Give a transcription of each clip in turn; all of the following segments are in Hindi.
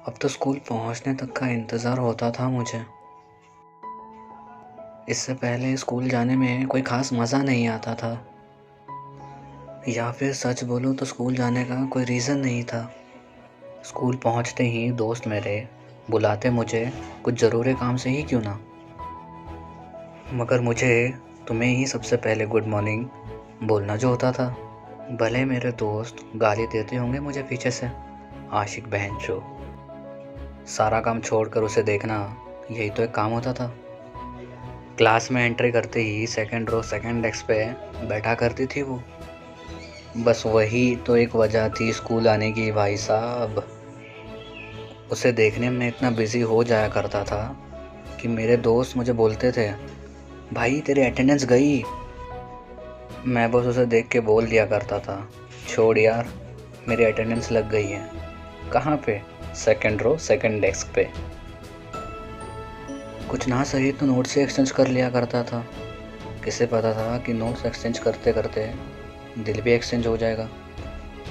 अब तो स्कूल पहुंचने तक का इंतज़ार होता था मुझे। इससे पहले स्कूल जाने में कोई ख़ास मज़ा नहीं आता था, या फिर सच बोलूं तो स्कूल जाने का कोई रीज़न नहीं था। स्कूल पहुंचते ही दोस्त मेरे बुलाते मुझे कुछ ज़रूरी काम से ही क्यों ना, मगर मुझे तुम्हें ही सबसे पहले गुड मॉर्निंग बोलना जो होता था। भले मेरे दोस्त गाली देते होंगे मुझे पीछे से, आशिक बहनचोद, सारा काम छोड़कर उसे देखना यही तो एक काम होता था। क्लास में एंट्री करते ही सेकंड रो सेकंड डेस्क पे बैठा करती थी वो। बस वही तो एक वजह थी स्कूल आने की भाई साहब। उसे देखने में इतना बिजी हो जाया करता था कि मेरे दोस्त मुझे बोलते थे, भाई तेरी अटेंडेंस गई। मैं बस उसे देख के बोल दिया करता था, छोड़ यार, मेरी अटेंडेंस लग गई है। कहाँ पे? सेकंड रो सेकंड डेस्क पे। कुछ ना सही तो नोट्स ही एक्सचेंज कर लिया करता था। किसे पता था कि नोट्स एक्सचेंज करते करते दिल भी एक्सचेंज हो जाएगा।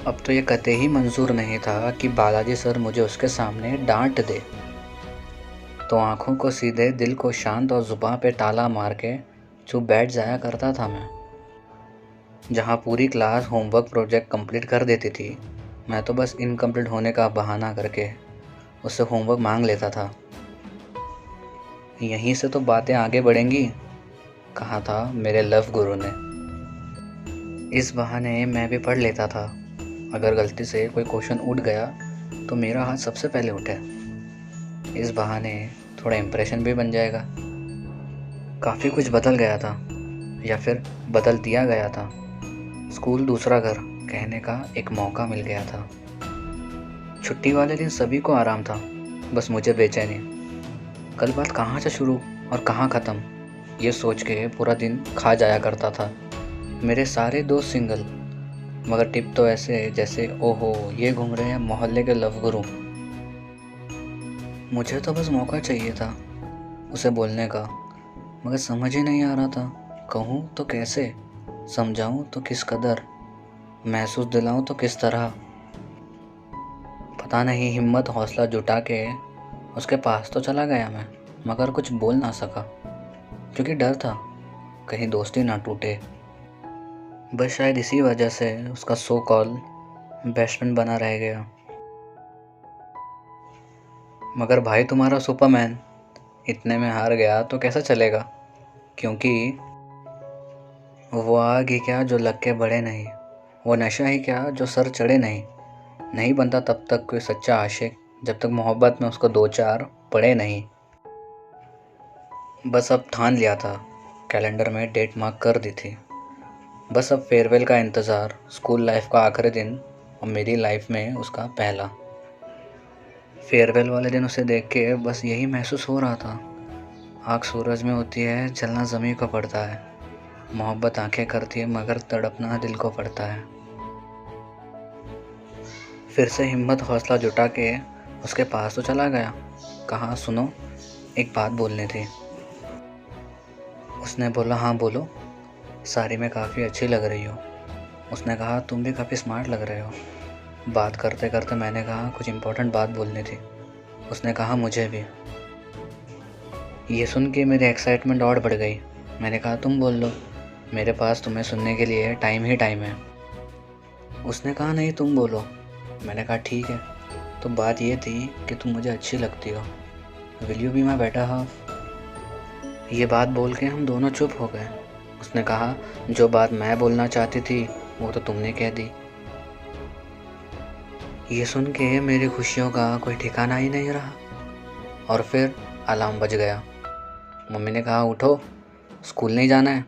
अब तो ये कतई ही मंजूर नहीं था कि बालाजी सर मुझे उसके सामने डांट दे, तो आंखों को सीधे दिल को शांत और जुबान पे ताला मार के चुप बैठ जाया करता था मैं। जहाँ पूरी क्लास होमवर्क प्रोजेक्ट कंप्लीट कर देती थी, मैं तो बस इनकम्प्लीट होने का बहाना करके उससे होमवर्क मांग लेता था। यहीं से तो बातें आगे बढ़ेंगी, कहा था मेरे लव गुरु ने। इस बहाने मैं भी पढ़ लेता था। अगर गलती से कोई क्वेश्चन उठ गया तो मेरा हाथ सबसे पहले उठे। इस बहाने थोड़ा इम्प्रेशन भी बन जाएगा। काफ़ी कुछ बदल गया था, या फिर बदल दिया गया था। स्कूल दूसरा घर कहने का एक मौका मिल गया था। छुट्टी वाले दिन सभी को आराम था, बस मुझे बेचैनी। कल बात कहाँ से शुरू और कहाँ ख़त्म, ये सोच के पूरा दिन खा जाया करता था। मेरे सारे दोस्त सिंगल, मगर टिप तो ऐसे जैसे ओहो ये घूम रहे हैं मोहल्ले के लव गुरु। मुझे तो बस मौका चाहिए था उसे बोलने का, मगर समझ ही नहीं आ रहा था कहूँ तो कैसे, समझाऊँ तो किस कदर, महसूस दिलाऊँ तो किस तरह। पता नहीं हिम्मत हौसला जुटा के उसके पास तो चला गया मैं, मगर कुछ बोल ना सका, क्योंकि डर था कहीं दोस्ती ना टूटे। बस शायद इसी वजह से उसका सो कॉल बेस्ट फ्रेंड बना रह गया। मगर भाई तुम्हारा सुपरमैन इतने में हार गया तो कैसा चलेगा, क्योंकि वो आग ही क्या जो लग के बढ़े नहीं, वो नशा ही क्या जो सर चढ़े नहीं। नहीं बनता तब तक कोई सच्चा आशिक जब तक मोहब्बत में उसको दो चार पड़े नहीं। बस अब ठान लिया था, कैलेंडर में डेट मार्क कर दी थी। बस अब फेयरवेल का इंतज़ार, स्कूल लाइफ का आखिरी दिन और मेरी लाइफ में उसका पहला। फेयरवेल वाले दिन उसे देख के बस यही महसूस हो रहा था, आग सूरज में होती है, जलना ज़मीं को पड़ता है। मोहब्बत आंखें करती है मगर तड़पना दिल को पड़ता है। फिर से हिम्मत हौसला जुटा के उसके पास तो चला गया। कहा सुनो, एक बात बोलनी थी। उसने बोला हाँ बोलो, साड़ी में काफ़ी अच्छी लग रही हो। उसने कहा तुम भी काफ़ी स्मार्ट लग रहे हो। बात करते करते मैंने कहा कुछ इम्पोर्टेंट बात बोलनी थी। उसने कहा मुझे भी। ये सुन के मेरी एक्साइटमेंट और बढ़ गई। मैंने कहा तुम बोल लो, मेरे पास तुम्हें सुनने के लिए टाइम ही टाइम है। उसने कहा नहीं तुम बोलो। मैंने कहा ठीक है, तो बात ये थी कि तुम मुझे अच्छी लगती हो। Will you be my better half? ये बात बोल के हम दोनों चुप हो गए। उसने कहा जो बात मैं बोलना चाहती थी वो तो तुमने कह दी। ये सुन के मेरी खुशियों का कोई ठिकाना ही नहीं रहा। और फिर अलार्म बज गया। मम्मी ने कहा उठो, स्कूल नहीं जाना है।